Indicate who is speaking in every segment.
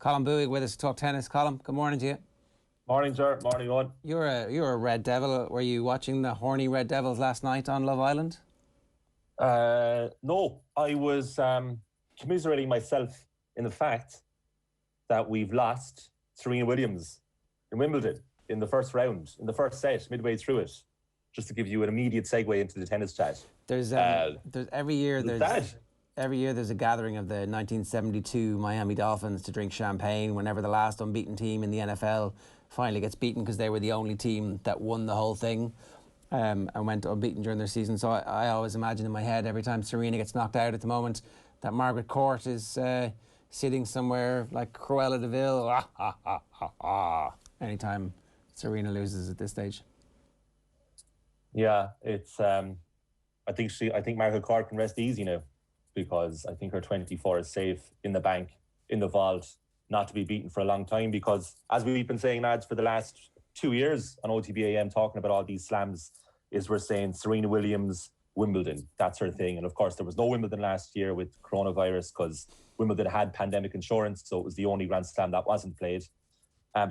Speaker 1: Colm Boohig with us to talk tennis. Colm, good morning to you.
Speaker 2: Morning, sir. Morning, on.
Speaker 1: You're a Red Devil. Were you watching the horny Red Devils last night on Love Island?
Speaker 2: No, I was commiserating myself in the fact that we've lost Serena Williams in Wimbledon in the first round, in the first set, midway through it. Just to give you an immediate segue into the tennis chat.
Speaker 1: There's every year there's a gathering of the 1972 Miami Dolphins to drink champagne whenever the last unbeaten team in the NFL finally gets beaten, because they were the only team that won the whole thing and went unbeaten during their season. So I always imagine in my head, every time Serena gets knocked out at the moment, that Margaret Court is sitting somewhere like Cruella de Vil, anytime Serena loses at this stage.
Speaker 2: Yeah, it's. I think Margaret Court can rest easy now, because I think her 24 is safe in the bank, in the vault, not to be beaten for a long time. Because as we've been saying, lads, for the last 2 years on OTB AM, talking about all these slams, is we're saying Serena Williams, Wimbledon, that's her thing. And of course, there was no Wimbledon last year with coronavirus because Wimbledon had pandemic insurance, so it was the only Grand Slam that wasn't played.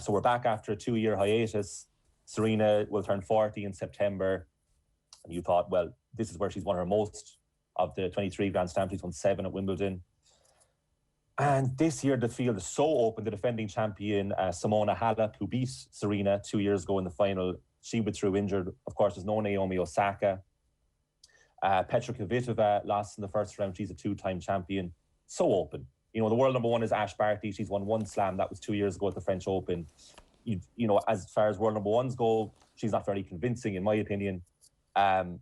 Speaker 2: So we're back after a 2-year hiatus. Serena will turn 40 in September. And you thought, well, this is where she's won her most of the 23 Grand Slams. She's won 7 at Wimbledon. And this year, the field is so open. The defending champion, Simona Halep, who beat Serena 2 years ago in the final, she withdrew injured. Of course, there's no Naomi Osaka. Petra Kvitova lost in the first round. She's a 2-time champion. So open. You know, the world number one is Ash Barty. She's won 1 slam. That was 2 years ago at the French Open. You know, as far as world number ones go, she's not very convincing, in my opinion. You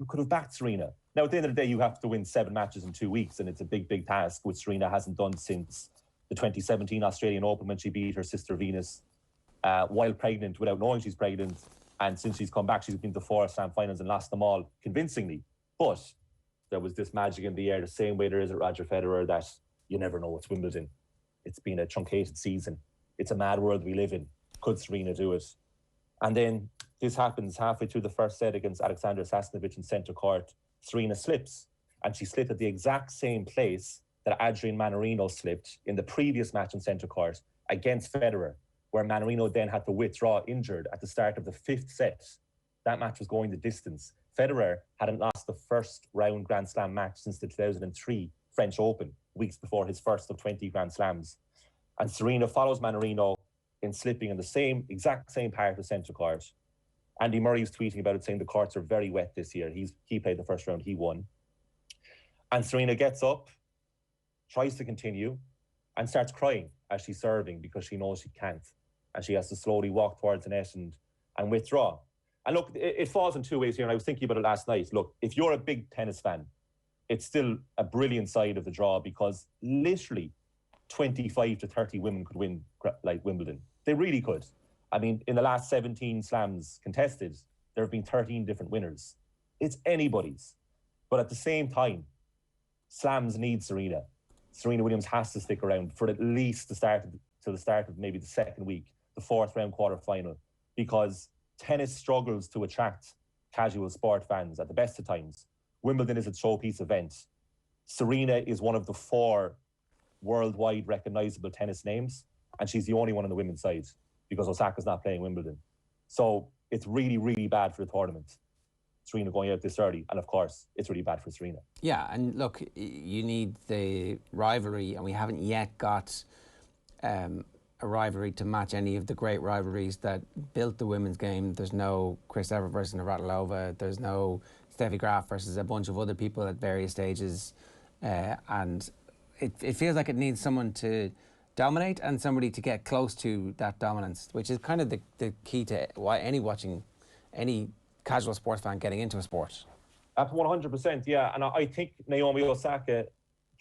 Speaker 2: could have backed Serena. Now, at the end of the day, you have to win 7 matches in 2 weeks, and it's a big, big task, which Serena hasn't done since the 2017 Australian Open when she beat her sister Venus while pregnant, without knowing she's pregnant. And since she's come back, she's been to 4 Slam finals and lost them all convincingly. But there was this magic in the air, the same way there is at Roger Federer, that you never know. It's Wimbledon. It's been a truncated season. It's a mad world we live in. Could Serena do it? And then this happens halfway through the first set against Alexander Sasnovich in centre court. Serena slips, and she slipped at the exact same place that Adrian Mannarino slipped in the previous match in centre court against Federer, where Mannarino then had to withdraw injured at the start of the 5th set. That match was going the distance. Federer hadn't lost the first round Grand Slam match since the 2003 French Open, weeks before his first of 20 Grand Slams. And Serena follows Mannarino in slipping in the exact same part of centre court. Andy Murray was tweeting about it, saying the courts are very wet this year. He played the first round, he won. And Serena gets up, tries to continue, and starts crying as she's serving because she knows she can't. And she has to slowly walk towards the net and withdraw. And look, it falls in 2 ways here, and I was thinking about it last night. Look, if you're a big tennis fan, it's still a brilliant side of the draw, because literally 25 to 30 women could win like Wimbledon. They really could. I mean, in the last 17 slams contested, there have been 13 different winners. It's anybody's. But at the same time, slams need Serena. Serena Williams has to stick around for at least the start of maybe the second week, the 4th round quarterfinal, because tennis struggles to attract casual sport fans at the best of times. Wimbledon is a showpiece event. Serena is one of the 4 worldwide recognisable tennis names, and she's the only one on the women's side, because Osaka's not playing Wimbledon. So it's really, really bad for the tournament. Serena going out this early, and of course, it's really bad for Serena.
Speaker 1: Yeah, and look, you need the rivalry, and we haven't yet got a rivalry to match any of the great rivalries that built the women's game. There's no Chris Evert versus Navratilova. There's no Steffi Graf versus a bunch of other people at various stages. And it feels like it needs someone to dominate and somebody to get close to that dominance, which is kind of the key to why any casual sports fan getting into a sport.
Speaker 2: 100%, yeah. And I think Naomi Osaka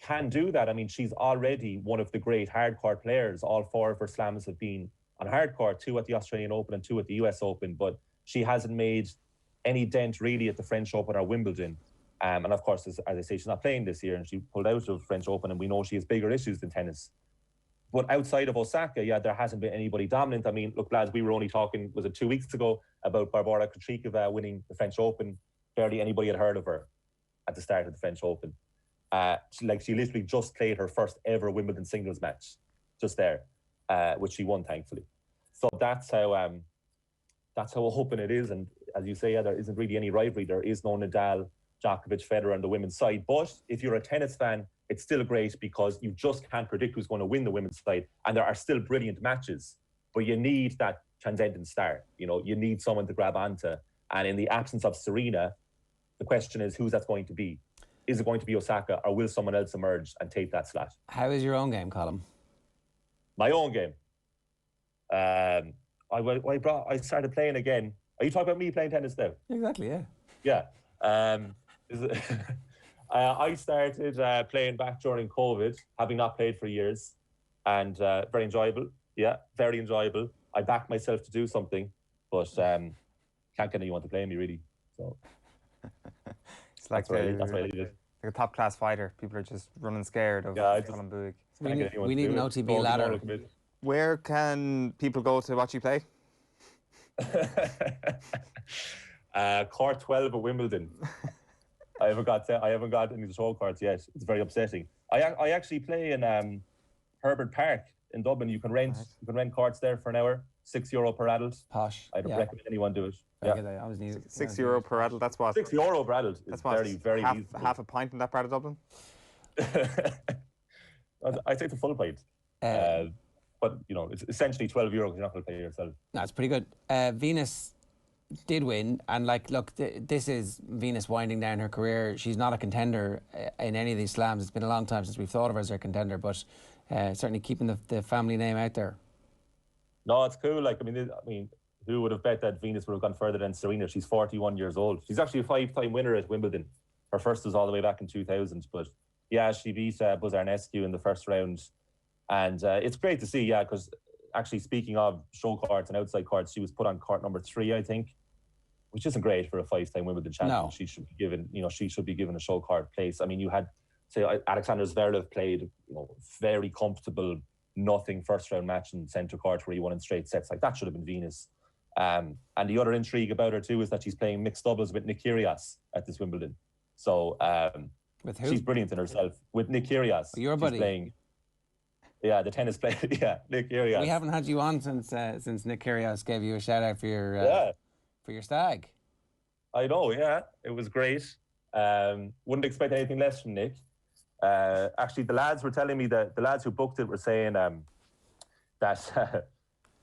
Speaker 2: can do that. I mean, she's already one of the great hardcourt players. All 4 of her slams have been on hardcourt, 2 at the Australian Open and 2 at the US Open, but she hasn't made any dent really at the French Open or Wimbledon. And of course, as I say, she's not playing this year, and she pulled out of French Open, and we know she has bigger issues than tennis. But outside of Osaka, yeah, there hasn't been anybody dominant. I mean, look, lads, we were only talking, was it 2 weeks ago, about Barbora Krejcikova winning the French Open. Barely anybody had heard of her at the start of the French Open. She literally just played her first ever Wimbledon singles match, just there, which she won, thankfully. So that's how open it is. And as you say, there isn't really any rivalry. There is no Nadal, Djokovic, Federer on the women's side. But if you're a tennis fan, it's still great because you just can't predict who's going to win the women's side. And there are still brilliant matches. But you need that transcendent star. You need someone to grab onto. And in the absence of Serena, the question is, who's that going to be? Is it going to be Osaka, or will someone else emerge and take that slot?
Speaker 1: How is your own game, Colm?
Speaker 2: My own game? I started playing again. Are you talking about me playing tennis now?
Speaker 1: Exactly, yeah.
Speaker 2: Yeah. I started playing back during COVID, having not played for years, and very enjoyable. Yeah, very enjoyable. I backed myself to do something, but can't get anyone to play me, really. So
Speaker 3: it's like
Speaker 2: a
Speaker 3: top class fighter. People are just running scared of Colm Boohig.
Speaker 1: We need an OTB ladder.
Speaker 3: Where can people go to watch you play?
Speaker 2: Court 12 at Wimbledon. I haven't got any of the show cards yet. It's very upsetting. I actually play in Herbert Park in Dublin. You can rent courts there for an hour, €6 per adult.
Speaker 1: Posh.
Speaker 2: I don't recommend anyone do it.
Speaker 1: Yeah. I always need
Speaker 3: €6 per adult. That's what.
Speaker 2: €6 per adult. That's very easy.
Speaker 3: Half a pint in that part of Dublin.
Speaker 2: I take the full pint. But it's essentially €12. You're not going to pay yourself.
Speaker 1: No, it's pretty good. Venus did win, and look, this is Venus winding down her career. She's not a contender in any of these slams. It's been a long time since we've thought of her as a contender, but certainly keeping the family name out there.
Speaker 2: No, it's cool. I mean, who would have bet that Venus would have gone further than Serena? She's 41 years old. She's actually a 5-time winner at Wimbledon. Her first was all the way back in 2000. But yeah, she beat Buzarnescu in the first round. And it's great to see, because actually speaking of show cards and outside cards, she was put on court number 3, I think, which isn't great for a 5-time Wimbledon champion. No. She should be given a show card place. I mean, you had, say, Alexander Zverev played, very comfortable, nothing first round match in centre court where he won in straight sets. That should have been Venus. And the other intrigue about her too is that she's playing mixed doubles with Nick Kyrgios at this Wimbledon. So
Speaker 1: with who?
Speaker 2: She's brilliant in herself. With Nick Kyrgios.
Speaker 1: Your buddy.
Speaker 2: Playing, the tennis player. Yeah, Nick Kyrgios.
Speaker 1: We haven't had you on since Nick Kyrgios gave you a shout out for your stag.
Speaker 2: I know. Yeah, it was great. Wouldn't expect anything less from Nick. Actually, the lads were telling me that the lads who booked it were saying that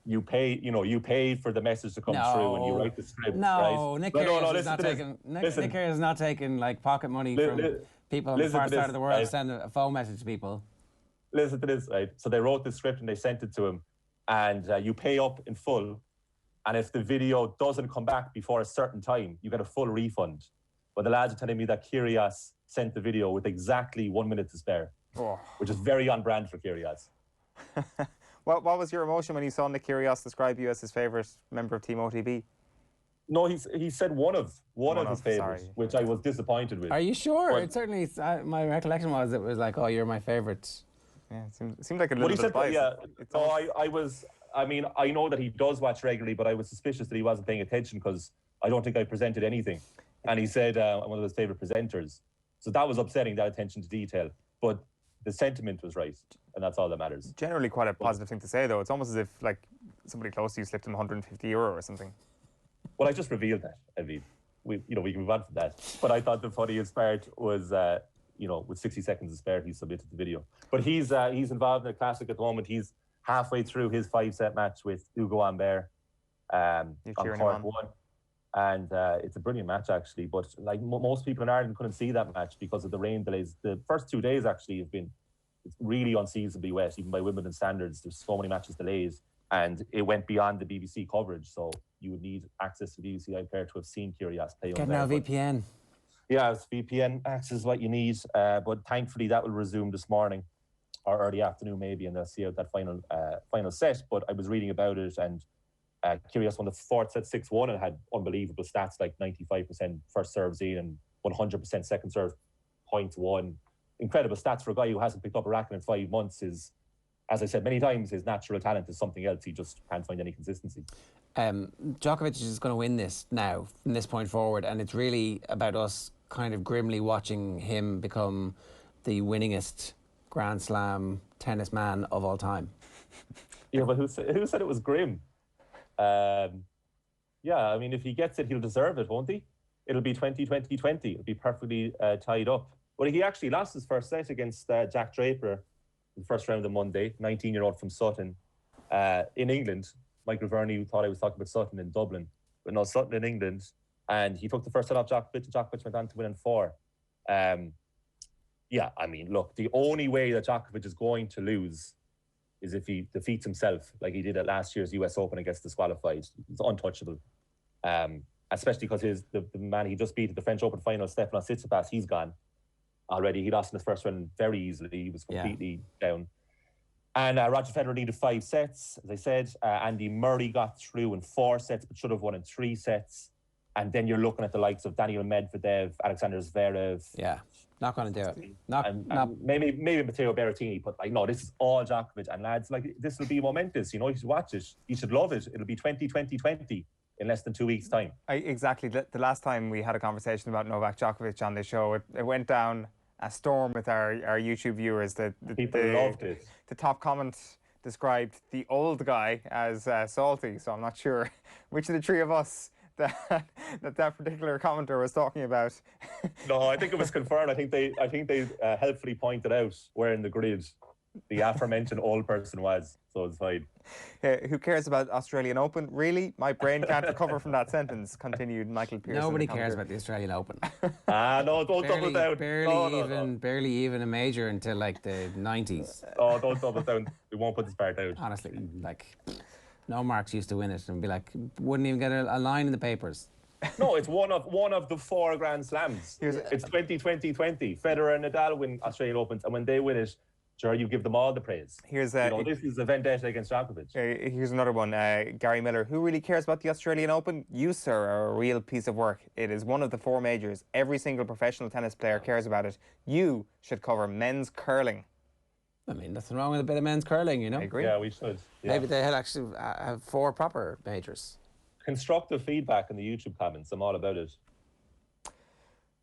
Speaker 2: you pay for the message to come through and you write the script.
Speaker 1: No,
Speaker 2: right?
Speaker 1: Nick Kyrgios is not taking pocket money from people on the far side of the world to send a phone message to people.
Speaker 2: Listen to this, right? So they wrote the script and they sent it to him, and you pay up in full, and if the video doesn't come back before a certain time, you get a full refund. But the lads are telling me that Kyrgios sent the video with exactly 1 minute to spare, which is very on brand for Kyrgios.
Speaker 3: What was your emotion when you saw Nick Kyrgios describe you as his favourite member of Team OTB?
Speaker 2: No, he said one of his favourites, which I was disappointed with.
Speaker 1: Are you sure? But it certainly, my recollection was it was like, oh, you're my favourite.
Speaker 3: Yeah, it seemed like a little bit of bias.
Speaker 2: Yeah, I know that he does watch regularly, but I was suspicious that he wasn't paying attention because I don't think I presented anything. And he said I'm one of his favourite presenters. So that was upsetting, that attention to detail. But the sentiment was right, and that's all that matters.
Speaker 3: Generally quite a positive thing to say, though. It's almost as if somebody close to you slipped him €150 or something.
Speaker 2: Well, I just revealed that. I mean, we can move on from that. But I thought the funniest part was, with 60 seconds to spare, he submitted the video. But he's involved in a classic at the moment. He's halfway through his 5-set match with Hugo Humbert on court 1. And it's a brilliant match, actually. But most people in Ireland couldn't see that match because of the rain delays. The first 2 days, actually, have been really unseasonably wet, even by Wimbledon standards. There's so many matches delayed. And it went beyond the BBC coverage. So you would need access to BBC iPlayer to have seen Kyrgios play.
Speaker 1: Get now VPN.
Speaker 2: Yeah, VPN access is what you need. But thankfully, that will resume this morning or early afternoon, maybe, and they'll see out that final set. But I was reading about it, and Kyrgios won the fourth set 6-1 and had unbelievable stats like 95% first serves in and 100% second serve points won. Incredible stats for a guy who hasn't picked up a racket in 5 months. Is, as I said many times, his natural talent is something else. He just can't find any consistency.
Speaker 1: Djokovic is going to win this now from this point forward, and it's really about us kind of grimly watching him become the winningest Grand Slam tennis man of all time.
Speaker 2: Yeah, but who said it was grim? Yeah, I mean, if he gets it, he'll deserve it, won't he? It'll be 20-20-20. It'll be perfectly tied up. But he actually lost his first set against Jack Draper in the first round on Monday, 19-year-old from Sutton. In England, Michael Verney thought I was talking about Sutton in Dublin, but no, Sutton in England. And he took the first set off Djokovic, and Djokovic went on to win in 4. Yeah, I mean, look, the only way that Djokovic is going to lose is if he defeats himself, like he did at last year's US Open and gets disqualified. It's untouchable. Especially because the man he just beat at the French Open final, Stefanos Tsitsipas, he's gone already. He lost in his first round very easily. He was completely down. And Roger Federer needed 5 sets, as I said. Andy Murray got through in 4 sets, but should have won in 3 sets. And then you're looking at the likes of Daniil Medvedev, Alexander Zverev.
Speaker 1: Yeah, not going to do it.
Speaker 2: And maybe Matteo Berrettini. But like, no, this is all Djokovic. And lads, like, this will be momentous. You know, you should watch it. You should love it. It'll be 20-20-20 in less than 2 weeks' time.
Speaker 3: Exactly. The last time we had a conversation about Novak Djokovic on this show, it went down a storm with our YouTube viewers.
Speaker 2: People loved it.
Speaker 3: The top comment described the old guy as salty, so I'm not sure which of the 3 of us that particular commenter was talking about.
Speaker 2: No, I think it was confirmed. I think they helpfully pointed out where in the grid the aforementioned old person was, so it's fine.
Speaker 3: Who cares about Australian Open? Really? My brain can't recover from that sentence, continued Michael Pearson.
Speaker 1: Nobody cares about the Australian Open.
Speaker 2: No, don't double down.
Speaker 1: Barely even a major until like the 90s.
Speaker 2: Oh, don't double down. We won't put this part out.
Speaker 1: Honestly, like, no marks used to win it and be like, wouldn't even get a line in the papers.
Speaker 2: No, it's one of the 4 Grand Slams. It's 20-20-20. Federer and Nadal win Australian Opens, and when they win it, sure, you give them all the praise.
Speaker 3: Here's
Speaker 2: this is a vendetta against Djokovic.
Speaker 3: Here's another one. Gary Miller. Who really cares about the Australian Open? You, sir, are a real piece of work. It is one of the 4 majors. Every single professional tennis player cares about it. You should cover men's curling.
Speaker 1: I mean, nothing wrong with a bit of men's curling, you know?
Speaker 3: I agree.
Speaker 2: Yeah, we should. Yeah.
Speaker 1: Maybe they had actually have 4 proper majors.
Speaker 2: Constructive feedback in the YouTube comments. I'm all about it.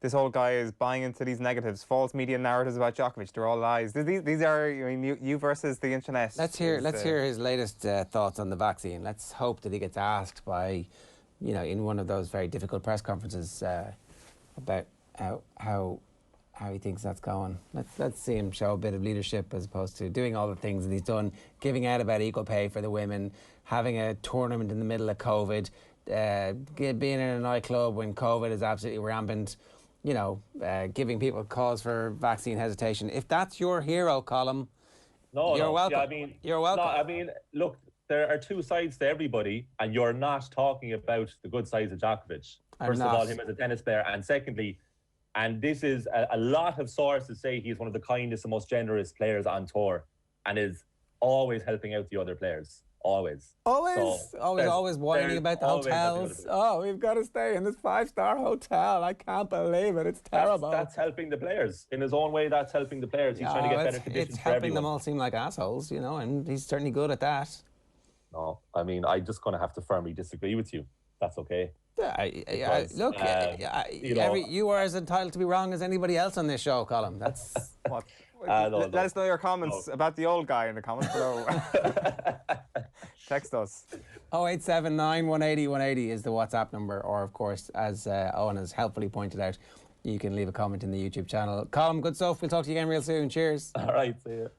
Speaker 3: This whole guy is buying into these negatives, false media narratives about Djokovic. They're all lies. These are, I mean, you versus the internet.
Speaker 1: Let's hear his latest thoughts on the vaccine. Let's hope that he gets asked by, in one of those very difficult press conferences about how he thinks that's going. Let's see him show a bit of leadership as opposed to doing all the things that he's done, giving out about equal pay for the women, having a tournament in the middle of COVID, being in a nightclub when COVID is absolutely rampant. Giving people cause for vaccine hesitation. If that's your hero, Colm, you're welcome. Yeah, you're welcome.
Speaker 2: No, I mean, look, there are 2 sides to everybody, and you're not talking about the good sides of Djokovic. First of all, him as a tennis player, and secondly, and this is a lot of sources say he's one of the kindest and most generous players on tour, and is always helping out the other players. Always whining about the hotels. Oh, we've got to stay in this 5-star hotel. I can't believe it. It's terrible. That's helping the players. In his own way, that's helping the players. He's trying to get better conditions for everyone.
Speaker 1: It's helping them all seem like assholes, and he's certainly good at that.
Speaker 2: No, I mean, I'm just going to have to firmly disagree with you. That's okay.
Speaker 1: Look, you are as entitled to be wrong as anybody else on this show, Colm. That's
Speaker 3: what. Let us know your comments about the old guy in the comments below. Text us.
Speaker 1: 0879 180 180 is the WhatsApp number, or of course, as Owen has helpfully pointed out, you can leave a comment in the YouTube channel. Colm, good stuff. We'll talk to you again real soon. Cheers.
Speaker 2: All right, see you.